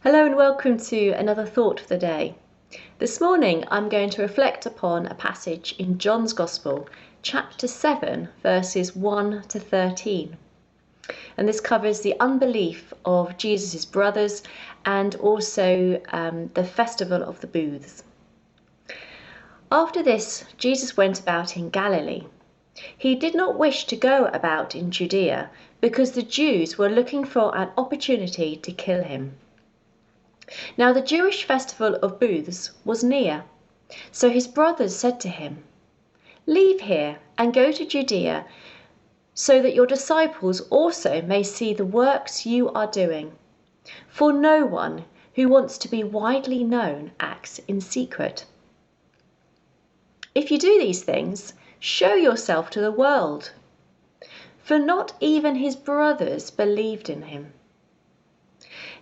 Hello and welcome to another thought for the day. This morning I'm going to reflect upon a passage in John's Gospel, chapter 7, verses 1 to 13. And this covers the unbelief of Jesus' brothers and also the festival of the booths. After this, Jesus went about in Galilee. He did not wish to go about in Judea because the Jews were looking for an opportunity to kill him. Now the Jewish festival of booths was near, so his brothers said to him, "Leave here and go to Judea, so that your disciples also may see the works you are doing. For no one who wants to be widely known acts in secret. If you do these things, show yourself to the world." For not even his brothers believed in him.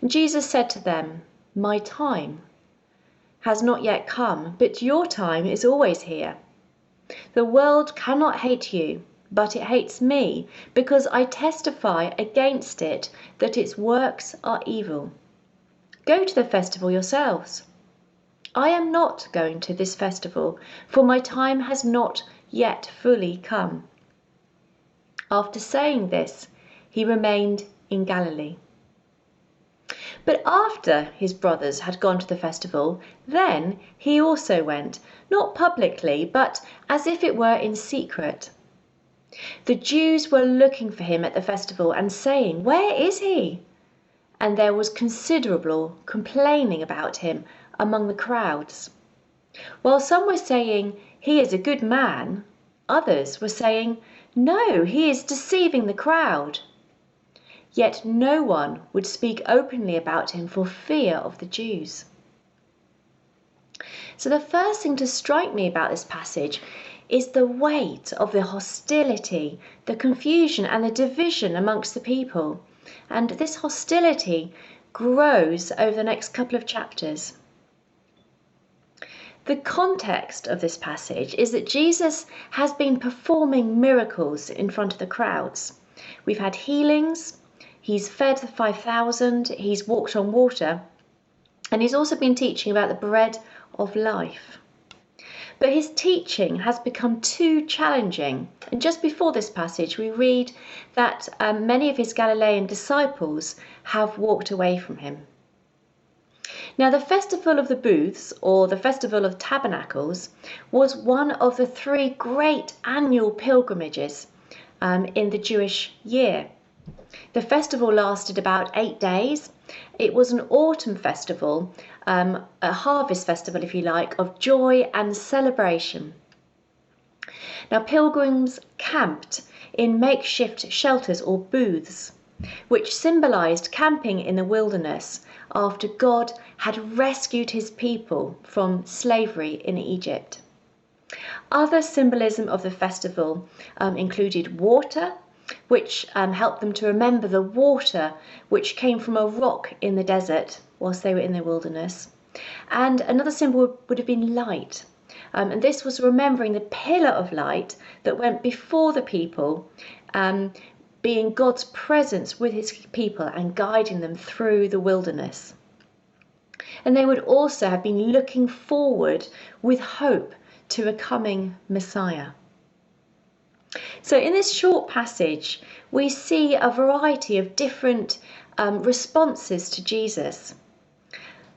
And Jesus said to them, "My time has not yet come, but your time is always here. The world cannot hate you, but it hates me because I testify against it that its works are evil. Go to the festival yourselves. I am not going to this festival, for my time has not yet fully come." After saying this, he remained in Galilee. But after his brothers had gone to the festival, then he also went, not publicly, but as if it were in secret. The Jews were looking for him at the festival and saying, "Where is he?" And there was considerable complaining about him among the crowds. While some were saying, "He is a good man," others were saying, "No, he is deceiving the crowd." Yet no one would speak openly about him for fear of the Jews. So the first thing to strike me about this passage is the weight of the hostility, the confusion and the division amongst the people. And this hostility grows over the next couple of chapters. The context of this passage is that Jesus has been performing miracles in front of the crowds. We've had healings. He's fed the 5,000, he's walked on water, and he's also been teaching about the bread of life. But his teaching has become too challenging. And just before this passage, we read that many of his Galilean disciples have walked away from him. Now, the Festival of the Booths, or the Festival of Tabernacles, was one of the three great annual pilgrimages in the Jewish year. The festival lasted about 8 days. It was an autumn festival, a harvest festival, if you like, of joy and celebration. Now, pilgrims camped in makeshift shelters or booths, which symbolized camping in the wilderness after God had rescued his people from slavery in Egypt. Other symbolism of the festival included water, which helped them to remember the water which came from a rock in the desert whilst they were in the wilderness. And another symbol would have been light. And this was remembering the pillar of light that went before the people, being God's presence with his people and guiding them through the wilderness. And they would also have been looking forward with hope to a coming Messiah. So in this short passage, we see a variety of different responses to Jesus.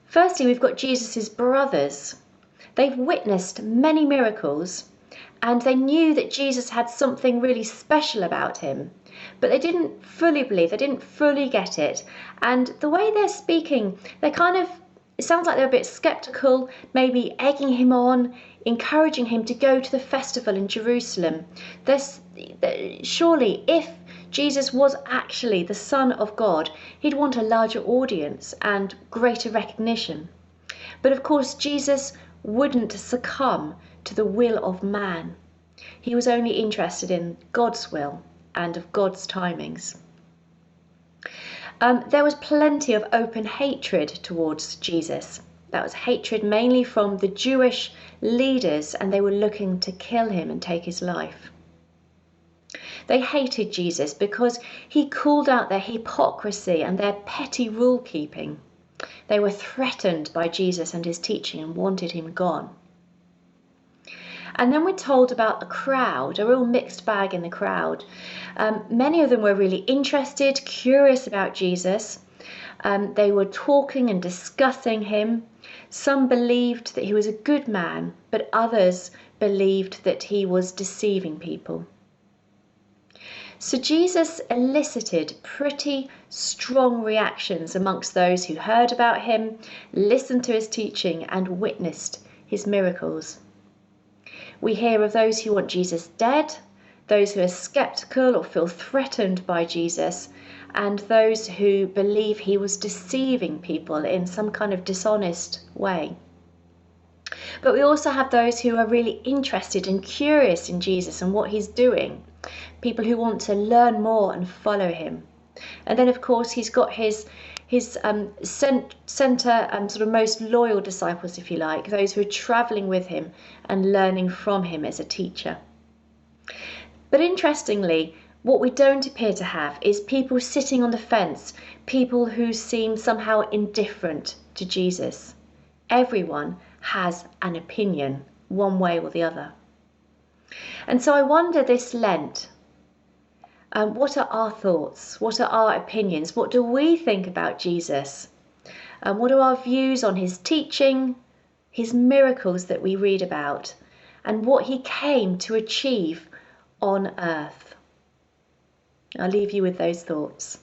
Firstly, we've got Jesus' brothers. They've witnessed many miracles and they knew that Jesus had something really special about him, but they didn't fully believe, they didn't fully get it. And the way they're speaking, it sounds like they're a bit skeptical, maybe egging him on, encouraging him to go to the festival in Jerusalem. Surely, if Jesus was actually the Son of God, he'd want a larger audience and greater recognition. But of course, Jesus wouldn't succumb to the will of man. He was only interested in God's will and of God's timings. There was plenty of open hatred towards Jesus. That was hatred mainly from the Jewish leaders, and they were looking to kill him and take his life. They hated Jesus because he called out their hypocrisy and their petty rule keeping. They were threatened by Jesus and his teaching and wanted him gone. And then we're told about the crowd, a real mixed bag in the crowd. Many of them were really interested, curious about Jesus. They were talking and discussing him. Some believed that he was a good man, but others believed that he was deceiving people. So Jesus elicited pretty strong reactions amongst those who heard about him, listened to his teaching, and witnessed his miracles. We hear of those who want Jesus dead, those who are skeptical or feel threatened by Jesus, and those who believe he was deceiving people in some kind of dishonest way. But we also have those who are really interested and curious in Jesus and what he's doing, people who want to learn more and follow him. And then, of course, he's got his centre sort of most loyal disciples, if you like, those who are travelling with him and learning from him as a teacher. But interestingly, what we don't appear to have is people sitting on the fence, people who seem somehow indifferent to Jesus. Everyone has an opinion, one way or the other. And so I wonder this Lent, what are our thoughts? What are our opinions? What do we think about Jesus? What are our views on his teaching, his miracles that we read about, and what he came to achieve on earth? I'll leave you with those thoughts.